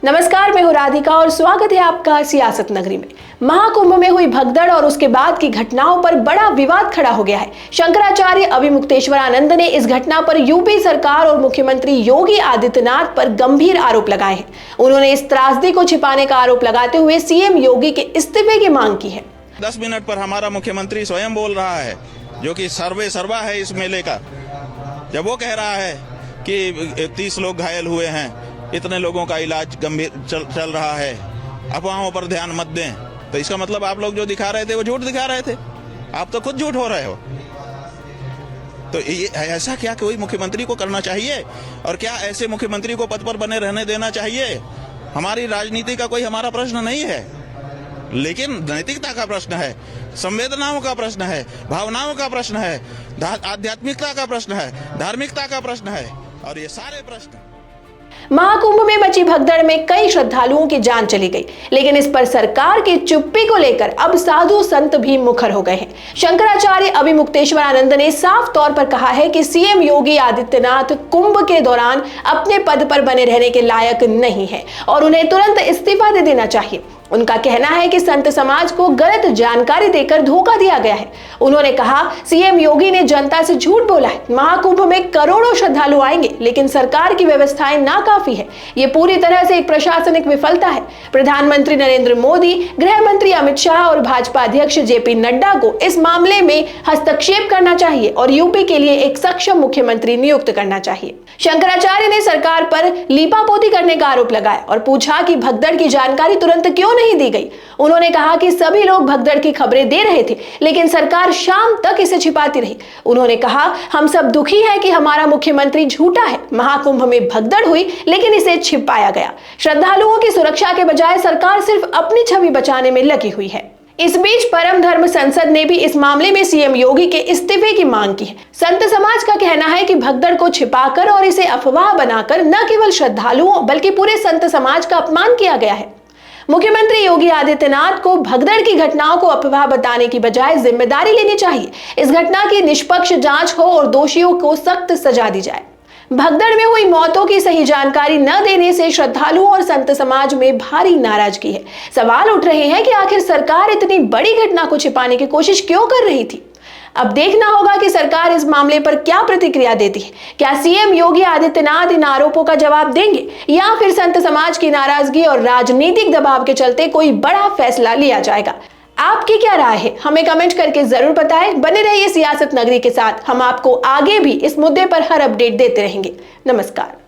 नमस्कार, मैं हूं राधिका और स्वागत है आपका सियासत नगरी में। महाकुंभ में हुई भगदड़ और उसके बाद की घटनाओं पर बड़ा विवाद खड़ा हो गया है। शंकराचार्य अभिमुक्तेश्वरानंद ने इस घटना पर यूपी सरकार और मुख्यमंत्री योगी आदित्यनाथ पर गंभीर आरोप लगाए हैं। उन्होंने इस त्रासदी को छिपाने का आरोप लगाते हुए सीएम योगी के इस्तीफे की मांग की है। 10 मिनट पर हमारा मुख्यमंत्री स्वयं बोल रहा है, जो कि सर्वे सर्वा है इस मेले का, जब वो कह रहा है कि 30 लोग घायल हुए हैं, इतने लोगों का इलाज गंभीर चल रहा है, अफवाहों पर ध्यान मत दें। तो इसका मतलब आप लोग जो दिखा रहे थे वो झूठ दिखा रहे थे। आप तो खुद झूठ हो रहे हो। तो ये ऐसा क्या कोई मुख्यमंत्री को करना चाहिए? और क्या ऐसे मुख्यमंत्री को पद पर बने रहने देना चाहिए? हमारी राजनीति का कोई हमारा प्रश्न नहीं है, लेकिन नैतिकता का प्रश्न है, संवेदनाओं का प्रश्न है, भावनाओं का प्रश्न है, आध्यात्मिकता का प्रश्न है, धार्मिकता का प्रश्न है, और ये सारे प्रश्न। महाकुंभ में मची भगदड़ में कई श्रद्धालुओं की जान चली गई, लेकिन इस पर सरकार की चुप्पी को लेकर अब साधु संत भी मुखर हो गए हैं। शंकराचार्य अभिमुक्तेश्वरानंद ने साफ तौर पर कहा है कि सीएम योगी आदित्यनाथ कुंभ के दौरान अपने पद पर बने रहने के लायक नहीं है और उन्हें तुरंत इस्तीफा दे देना चाहिए। उनका कहना है कि संत समाज को गलत जानकारी देकर धोखा दिया गया है। उन्होंने कहा, सीएम योगी ने जनता से झूठ बोला है। महाकुंभ में करोड़ों श्रद्धालु आएंगे, लेकिन सरकार की व्यवस्थाएं नाकाफी है। ये पूरी तरह से एक प्रशासनिक विफलता है। प्रधानमंत्री नरेंद्र मोदी, गृह मंत्री अमित शाह और भाजपा अध्यक्ष जेपी नड्डा को इस मामले में हस्तक्षेप करना चाहिए और यूपी के लिए एक सक्षम मुख्यमंत्री नियुक्त करना चाहिए। शंकराचार्य ने सरकार पर लीपापोती करने का आरोप लगाया और पूछा कि भगदड़ की जानकारी तुरंत क्यों नहीं दी गई। उन्होंने कहा कि सभी लोग भगदड़ की खबरें दे रहे थे, लेकिन सरकार शाम तक इसे छिपाती रही। उन्होंने कहा, हम सब दुखी हैं कि हमारा मुख्यमंत्री झूठा है। महाकुंभ में भगदड़ हुई, लेकिन इसे छिपाया गया। श्रद्धालुओं की सुरक्षा के बजाय सरकार सिर्फ अपनी छवि बचाने में लगी हुई है। इस बीच परम धर्म संसद ने भी इस मामले में सीएम योगी के इस्तीफे की मांग की है। संत समाज का कहना है कि भगदड़ को छिपाकर और इसे अफवाह बनाकर न केवल श्रद्धालुओं बल्कि पूरे संत समाज का अपमान किया गया है। मुख्यमंत्री योगी आदित्यनाथ को भगदड़ की घटनाओं को अफवाह बताने की बजाय जिम्मेदारी लेनी चाहिए। इस घटना की निष्पक्ष जांच हो और दोषियों को सख्त सजा दी जाए। भगदड़ में हुई मौतों की सही जानकारी न देने से श्रद्धालुओं और संत समाज में भारी नाराजगी है। सवाल उठ रहे हैं कि आखिर सरकार इतनी बड़ी घटना को छिपाने की कोशिश क्यों कर रही थी। अब देखना होगा कि सरकार इस मामले पर क्या प्रतिक्रिया देती है। क्या सीएम योगी आदित्यनाथ इन आरोपों का जवाब देंगे या फिर संत समाज की नाराजगी और राजनीतिक दबाव के चलते कोई बड़ा फैसला लिया जाएगा? आपकी क्या राय है? हमें कमेंट करके जरूर बताएं। बने रहिए सियासत नगरी के साथ। हम आपको आगे भी इस मुद्दे पर हर अपडेट देते रहेंगे। नमस्कार।